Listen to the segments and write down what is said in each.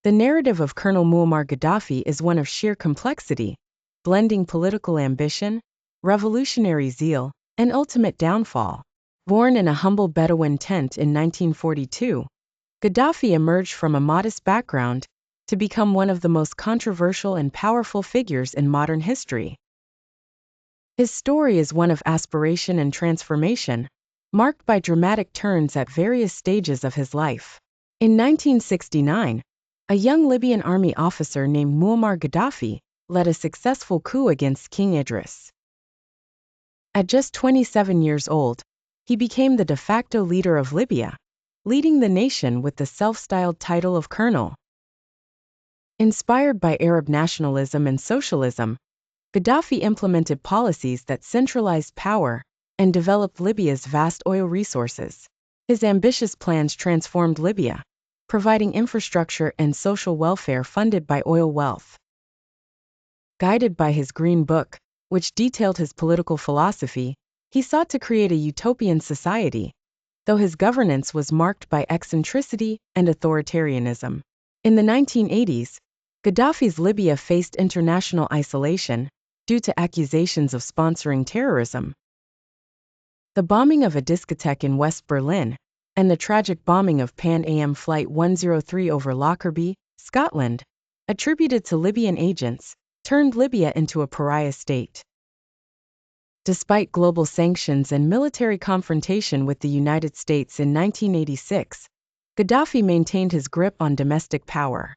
The narrative of Colonel Muammar Gaddafi is one of sheer complexity, blending political ambition, revolutionary zeal, and ultimate downfall. Born in a humble Bedouin tent in 1942, Gaddafi emerged from a modest background to become one of the most controversial and powerful figures in modern history. His story is one of aspiration and transformation, marked by dramatic turns at various stages of his life. In 1969, a young Libyan army officer named Muammar Gaddafi led a successful coup against King Idris. At just 27 years old, he became the de facto leader of Libya, leading the nation with the self-styled title of Colonel. Inspired by Arab nationalism and socialism, Gaddafi implemented policies that centralized power and developed Libya's vast oil resources. His ambitious plans transformed Libya, providing infrastructure and social welfare funded by oil wealth. Guided by his Green Book, which detailed his political philosophy, he sought to create a utopian society, though his governance was marked by eccentricity and authoritarianism. In the 1980s, Gaddafi's Libya faced international isolation due to accusations of sponsoring terrorism. The bombing of a discotheque in West Berlin and the tragic bombing of Pan Am Flight 103 over Lockerbie, Scotland, attributed to Libyan agents, turned Libya into a pariah state. Despite global sanctions and military confrontation with the United States in 1986, Gaddafi maintained his grip on domestic power.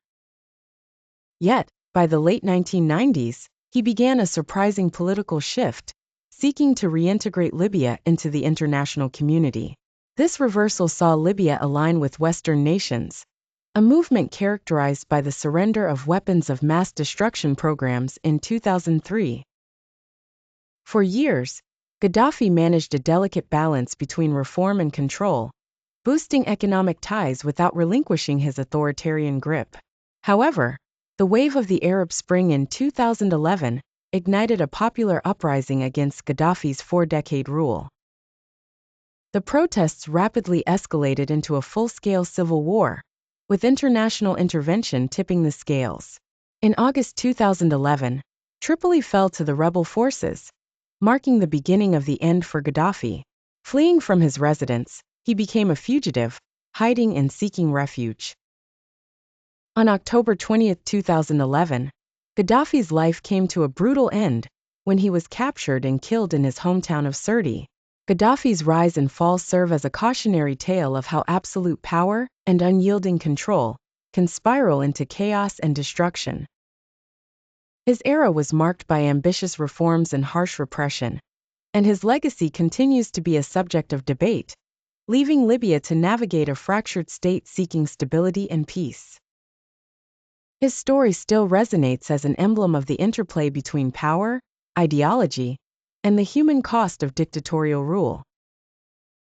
Yet, by the late 1990s, he began a surprising political shift, seeking to reintegrate Libya into the international community. This reversal saw Libya align with Western nations, a movement characterized by the surrender of weapons of mass destruction programs in 2003. For years, Gaddafi managed a delicate balance between reform and control, boosting economic ties without relinquishing his authoritarian grip. However, the wave of the Arab Spring in 2011 ignited a popular uprising against Gaddafi's four-decade rule. The protests rapidly escalated into a full-scale civil war, with international intervention tipping the scales. In August 2011, Tripoli fell to the rebel forces, marking the beginning of the end for Gaddafi. Fleeing from his residence, he became a fugitive, hiding and seeking refuge. On October 20, 2011, Gaddafi's life came to a brutal end when he was captured and killed in his hometown of Sirte. Gaddafi's rise and fall serve as a cautionary tale of how absolute power and unyielding control can spiral into chaos and destruction. His era was marked by ambitious reforms and harsh repression, and his legacy continues to be a subject of debate, leaving Libya to navigate a fractured state seeking stability and peace. His story still resonates as an emblem of the interplay between power, ideology, and the human cost of dictatorial rule.